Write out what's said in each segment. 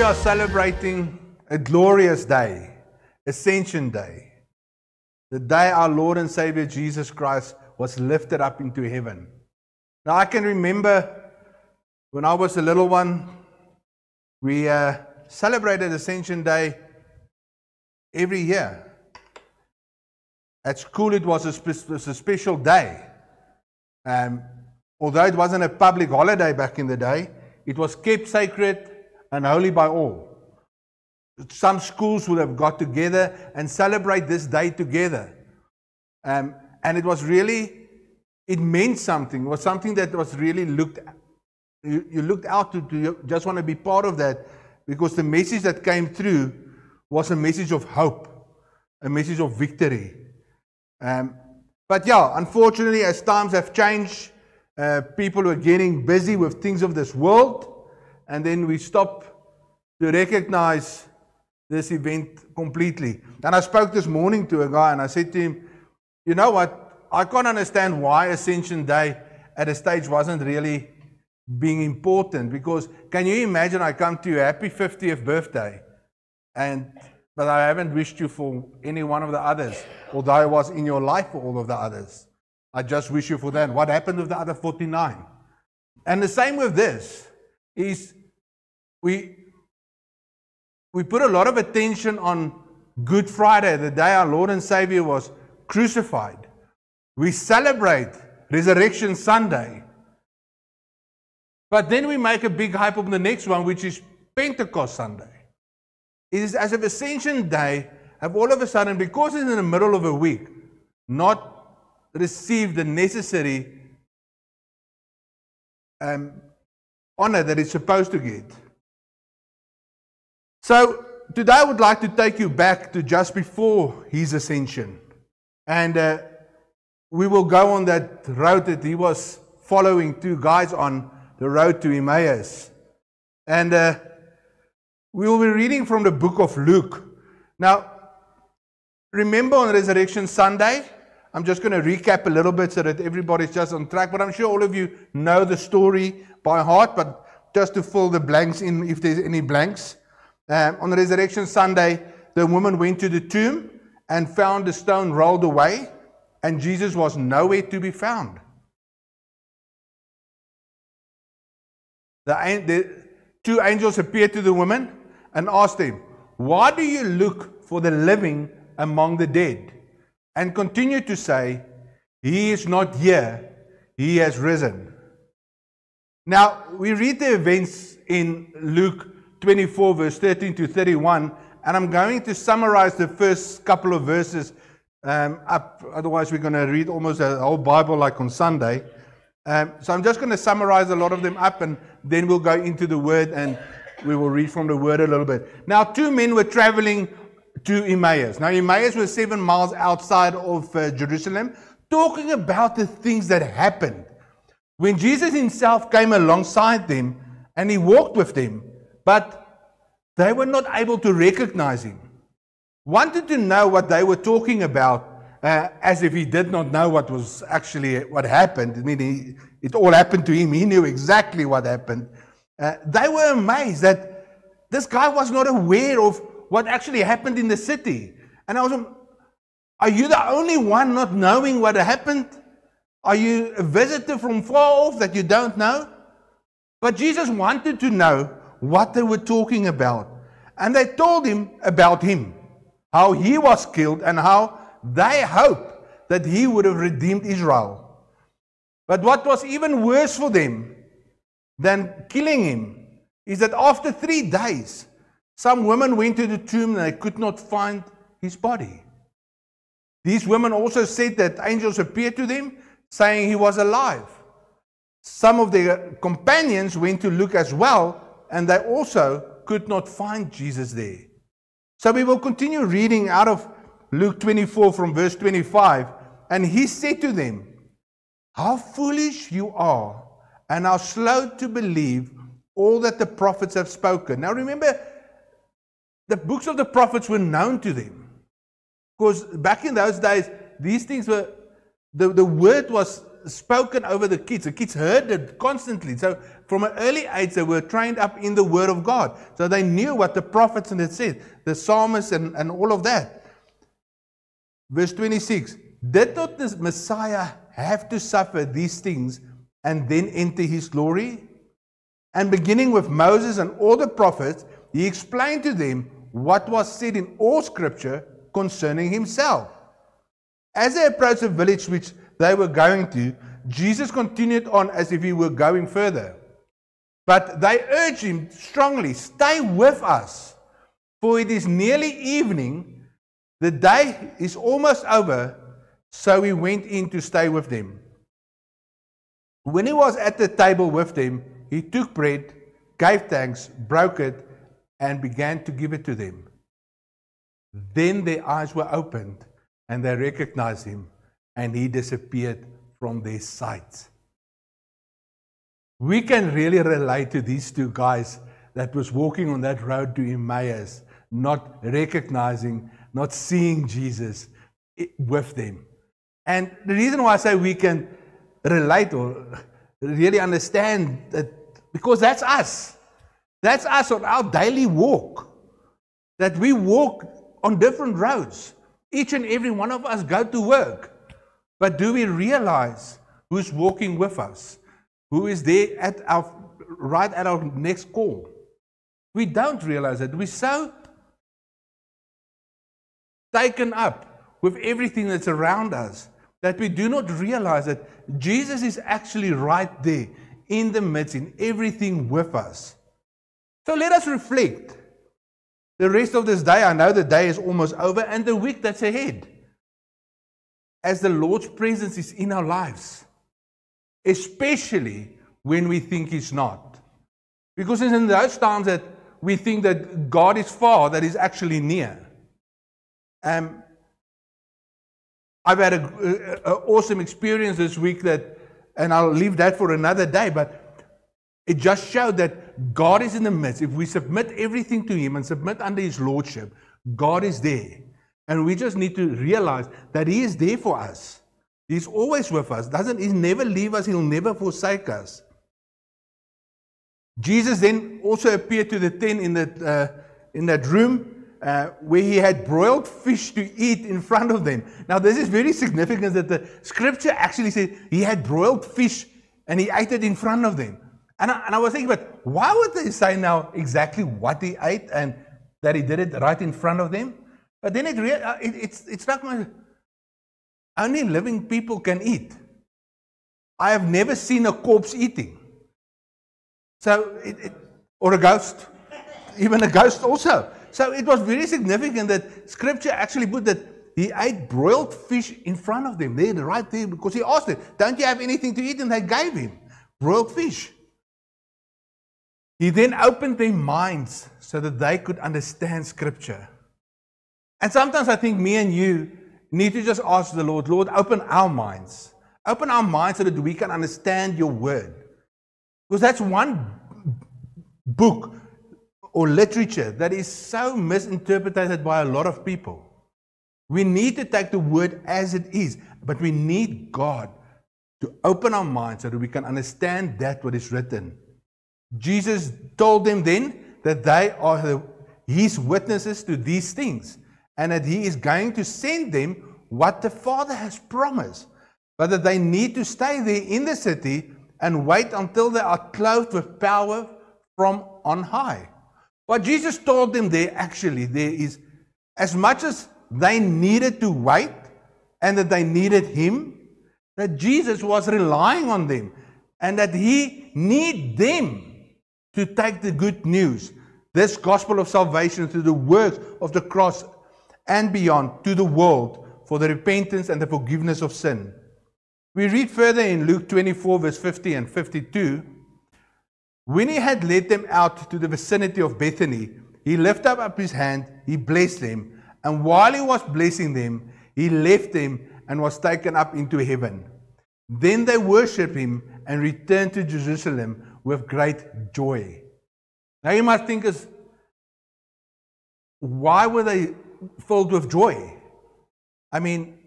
are celebrating a glorious day, Ascension Day, the day our Lord and Savior Jesus Christ was lifted up into heaven. Now I can remember when I was a little one, we celebrated Ascension Day every year. At school it was a special day. Although it wasn't a public holiday back in the day, it was kept sacred and holy by all. Some schools would have got together and celebrate this day together. And it was really, it meant something. It was something that was really you looked out to you just want to be part of that, because the message that came through was a message of hope, a message of victory. But yeah, unfortunately, as times have changed, people were getting busy with things of this world, and then we stopped to recognize this event completely. And I spoke this morning to a guy and I said to him, you know what, I can't understand why Ascension Day at a stage wasn't really being important, because can you imagine I come to you, happy 50th birthday, but I haven't wished you for any one of the others, although I was in your life for all of the others. I just wish you for that. What happened with the other 49? And the same with this is we put a lot of attention on Good Friday, the day our Lord and Savior was crucified. We celebrate Resurrection Sunday. But then we make a big hype of the next one, which is Pentecost Sunday. It is as if Ascension Day have all of a sudden, because it's in the middle of a week, not received the necessary honor that it's supposed to get. So today I would like to take you back to just before his ascension. And we will go on that road that he was following two guys on, the road to Emmaus. And we will be reading from the book of Luke. Now, remember on Resurrection Sunday, I'm just going to recap a little bit so that everybody's just on track, but I'm sure all of you know the story by heart, but just to fill the blanks in if there's any blanks. On Resurrection Sunday, the woman went to the tomb and found the stone rolled away, and Jesus was nowhere to be found. The two angels appeared to the woman and asked them, "Why do you look for the living among the dead?" And continued to say, "He is not here, he has risen." Now, we read the events in Luke 24, verse 13 to 31, and I'm going to summarize the first couple of verses up. Otherwise, we're going to read almost a whole Bible like on Sunday. So I'm just going to summarize a lot of them up, and then we'll go into the Word, and we will read from the Word a little bit. Now, two men were traveling to Emmaus. Now, Emmaus was 7 miles outside of Jerusalem, talking about the things that happened when Jesus himself came alongside them, and he walked with them. But they were not able to recognize him. Wanted to know what they were talking about, as if he did not know what was actually what happened. I mean, it all happened to him. He knew exactly what happened. They were amazed that this guy was not aware of what actually happened in the city. And I was, are you the only one not knowing what happened? Are you a visitor from far off that you don't know? But Jesus wanted to know what they were talking about. And they told him about him, how he was killed and how they hoped that he would have redeemed Israel. But what was even worse for them than killing him is that after 3 days, some women went to the tomb and they could not find his body. These women also said that angels appeared to them saying he was alive. Some of their companions went to look as well, and they also could not find Jesus there. So we will continue reading out of Luke 24 from verse 25. And he said to them, "How foolish you are, and how slow to believe all that the prophets have spoken." Now remember, the books of the prophets were known to them. Because back in those days, these things were, the word was spoken over the kids. The kids heard it constantly. So from an early age, they were trained up in the Word of God. So they knew what the prophets and it said, the psalmists and all of that. Verse 26, did not the Messiah have to suffer these things and then enter his glory? And beginning with Moses and all the prophets, he explained to them what was said in all Scripture concerning himself. As they approached the village which they were going to, Jesus continued on as if he were going further. But they urged him strongly, stay with us, for it is nearly evening, the day is almost over. So he went in to stay with them. When he was at the table with them, he took bread, gave thanks, broke it, and began to give it to them. Then their eyes were opened, and they recognized him, and he disappeared from their sight. We can really relate to these two guys that was walking on that road to Emmaus, not recognizing, not seeing Jesus with them. And the reason why I say we can relate or really understand that, because that's us. That's us on our daily walk. That we walk on different roads. Each and every one of us go to work. But do we realize who's walking with us? Who is there right at our next call? We don't realize it. We're so taken up with everything that's around us that we do not realize that Jesus is actually right there in the midst, in everything with us. So let us reflect. The rest of this day, I know the day is almost over, and the week that's ahead. As the Lord's presence is in our lives. Especially when we think He's not. Because it's in those times that we think that God is far, that He's actually near. I've had an awesome experience this week and I'll leave that for another day, but it just showed that God is in the midst. If we submit everything to Him and submit under His Lordship, God is there. And we just need to realize that He is there for us. He's always with us. He'll never leave us. He'll never forsake us. Jesus then also appeared to the 10 in that room where He had broiled fish to eat in front of them. Now this is very significant that the scripture actually says He had broiled fish and He ate it in front of them. And I was thinking, but why would they say now exactly what He ate and that He did it right in front of them? But then it's like only living people can eat. I have never seen a corpse eating. So, or a ghost, even a ghost also. So it was very significant that Scripture actually put that He ate broiled fish in front of them. They're right there because He asked them, don't you have anything to eat? And they gave Him broiled fish. He then opened their minds so that they could understand Scripture. And sometimes I think me and you need to just ask the Lord, Lord, open our minds. Open our minds so that we can understand Your Word. Because that's one book or literature that is so misinterpreted by a lot of people. We need to take the Word as it is, but we need God to open our minds so that we can understand that what is written. Jesus told them then that they are His witnesses to these things, and that He is going to send them what the Father has promised, but that they need to stay there in the city and wait until they are clothed with power from on high. What Jesus told them there is, as much as they needed to wait and that they needed Him, that Jesus was relying on them and that He need them to take the good news, this gospel of salvation, to the works of the cross and beyond, to the world for the repentance and the forgiveness of sin. We read further in Luke 24, verse 50 and 52. When He had led them out to the vicinity of Bethany, He lifted up His hand, He blessed them, and while He was blessing them, He left them and was taken up into heaven. Then they worshipped Him and returned to Jerusalem with great joy. Now you might think, why were they filled with joy? I mean,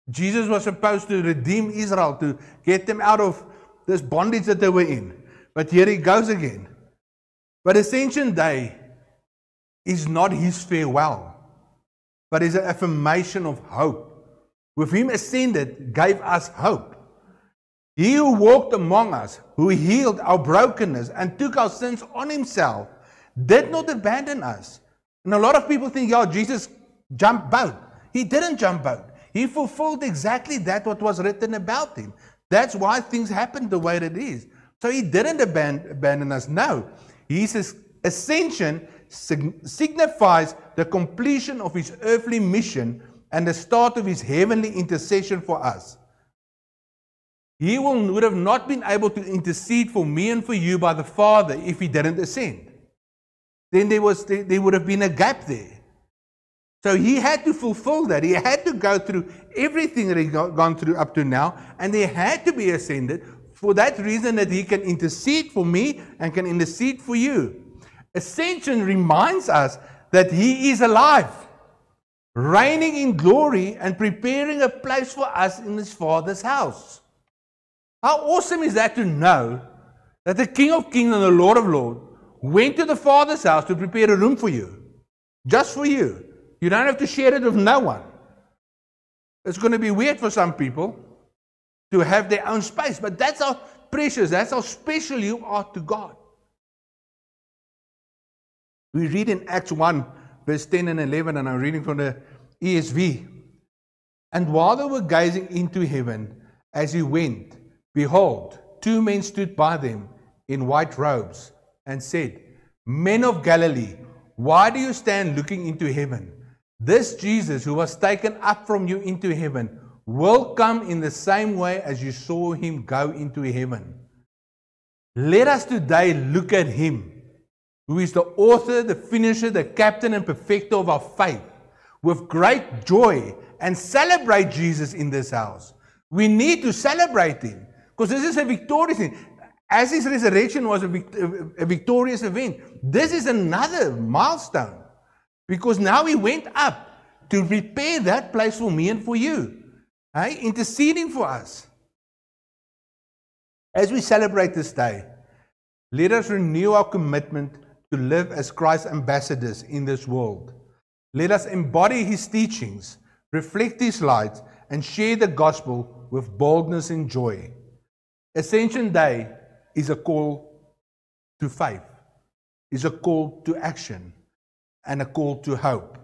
Jesus was supposed to redeem Israel, to get them out of this bondage that they were in. But here he goes again. But Ascension Day is not his farewell, but is an affirmation of hope. With him ascended, gave us hope. He who walked among us, who healed our brokenness and took our sins on himself, did not abandon us. And a lot of people think, yeah, Jesus jumped out. He didn't jump out. He fulfilled exactly that what was written about him. That's why things happened the way it is. So he didn't abandon us. No. His ascension signifies the completion of his earthly mission and the start of his heavenly intercession for us. He would have not been able to intercede for me and for you by the Father if he didn't ascend. Then there would have been a gap there. So he had to fulfill that. He had to go through everything that he's gone through up to now, and he had to be ascended for that reason, that he can intercede for me and can intercede for you. Ascension reminds us that he is alive, reigning in glory and preparing a place for us in his Father's house. How awesome is that, to know that the King of Kings and the Lord of Lords went to the Father's house to prepare a room for you, just for you. You don't have to share it with no one. It's going to be weird for some people to have their own space, but that's how precious, that's how special you are to God. We read in Acts 1, verse 10 and 11, and I'm reading from the ESV. And while they were gazing into heaven as he went, behold, two men stood by them in white robes and said, Men of Galilee, why do you stand looking into heaven? This Jesus who was taken up from you into heaven will come in the same way as you saw him go into heaven. Let us today look at him, who is the author, the finisher, the captain and perfecter of our faith, with great joy, and celebrate Jesus in this house. We need to celebrate him, because this is a victorious thing. As his resurrection was a victorious event, this is another milestone, because now he went up to prepare that place for me and for you, interceding for us. As we celebrate this day, let us renew our commitment to live as Christ's ambassadors in this world. Let us embody his teachings, reflect his light, and share the gospel with boldness and joy. Ascension Day is a call to faith, is a call to action, and a call to hope.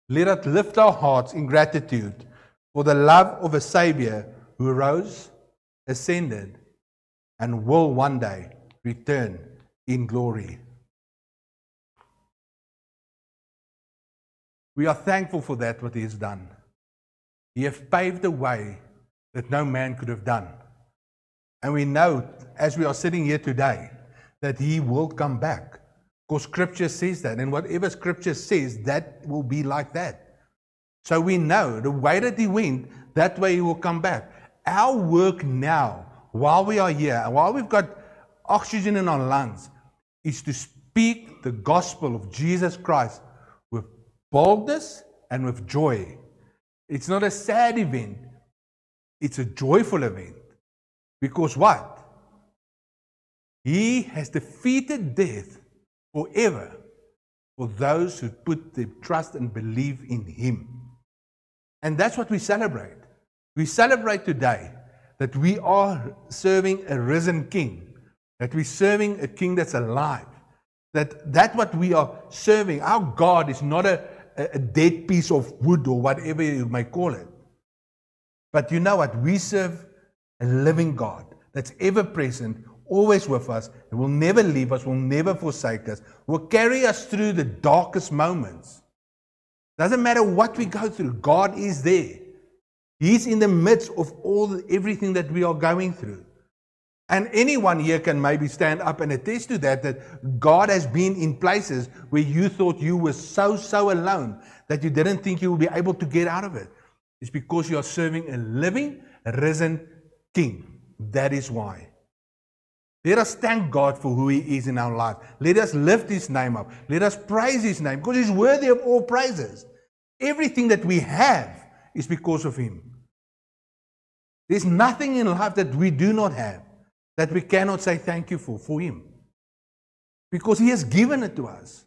Let us lift our hearts in gratitude for the love of a Savior who rose, ascended, and will one day return in glory. We are thankful for that, what he has done. He has paved a way that no man could have done. And we know, as we are sitting here today, that he will come back. Because Scripture says that. And whatever Scripture says, that will be like that. So we know the way that he went, that way he will come back. Our work now, while we are here, while we've got oxygen in our lungs, is to speak the gospel of Jesus Christ with boldness and with joy. It's not a sad event. It's a joyful event. Because what? He has defeated death forever for those who put their trust and believe in him. And that's what we celebrate. We celebrate today that we are serving a risen king, that we're serving a king that's alive, that's what we are serving. Our God is not a dead piece of wood or whatever you may call it. But you know what? We serve a living God that's ever present, always with us, and will never leave us, will never forsake us, will carry us through the darkest moments. Doesn't matter what we go through, God is there. He's in the midst of everything that we are going through. And anyone here can maybe stand up and attest to that God has been in places where you thought you were so alone that you didn't think you would be able to get out of it. It's because you are serving a living, risen King. That is why. Let us thank God for who he is in our life. Let us lift his name up. Let us praise his name, because he's worthy of all praises. Everything that we have is because of him. There's nothing in life that we do not have that we cannot say thank you for Him. Because He has given it to us.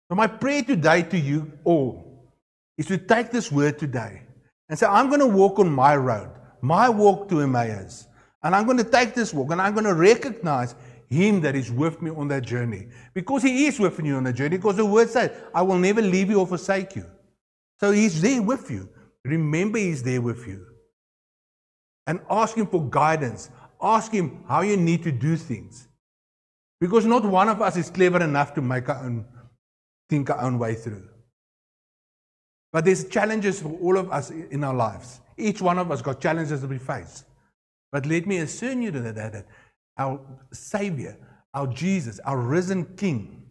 So my prayer today to you all is to take this word today and say, I'm going to walk on my road, my walk to Emmaus. And I'm going to take this walk and I'm going to recognize Him that is with me on that journey. Because He is with you on that journey. Because the word says, I will never leave you or forsake you. So He's there with you. Remember He's there with you. And ask Him for guidance. Ask Him how you need to do things. Because not one of us is clever enough to think our own way through. But there's challenges for all of us in our lives. Each one of us got challenges that we face. But let me assure you that our Savior, our Jesus, our risen King,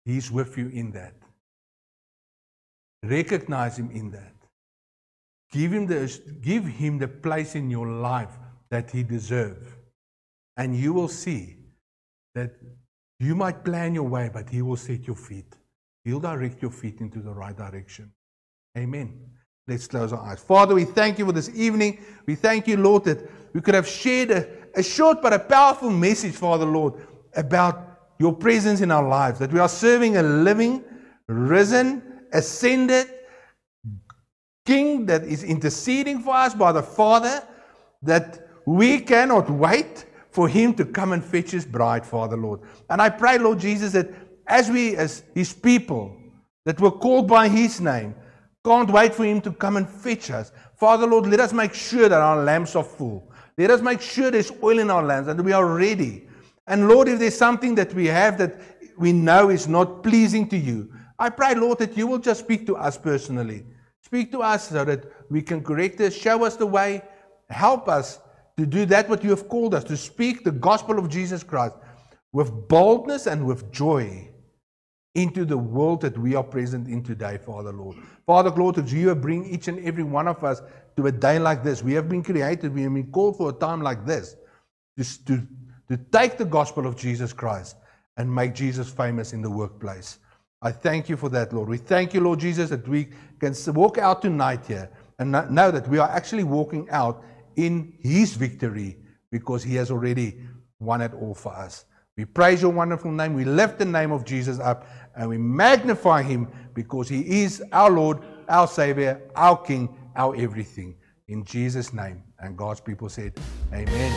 He's with you in that. Recognize Him in that. Give him the place in your life that He deserves. And you will see that you might plan your way, but He will set your feet. He'll direct your feet into the right direction. Amen. Let's close our eyes. Father, we thank You for this evening. We thank You, Lord, that we could have shared a short but a powerful message, Father, Lord, about Your presence in our lives. That we are serving a living, risen, ascended King that is interceding for us by the Father, that we cannot wait for Him to come and fetch His bride, Father, Lord. And I pray, Lord Jesus, that as we, as His people, that were called by His name, can't wait for Him to come and fetch us. Father, Lord, let us make sure that our lamps are full. Let us make sure there's oil in our lamps and we are ready. And Lord, if there's something that we have that we know is not pleasing to You, I pray, Lord, that You will just speak to us personally. Speak to us so that we can correct it, show us the way, help us to do that what You have called us, to speak the gospel of Jesus Christ with boldness and with joy into the world that we are present in today, Father, Lord. Father, Lord, that You bring each and every one of us to a day like this. We have been created, we have been called for a time like this, to take the gospel of Jesus Christ and make Jesus famous in the workplace. I thank You for that, Lord. We thank You, Lord Jesus, that we can walk out tonight here and know that we are actually walking out in His victory because He has already won it all for us. We praise Your wonderful name. We lift the name of Jesus up and we magnify Him because He is our Lord, our Savior, our King, our everything. In Jesus' name. And God's people said, Amen.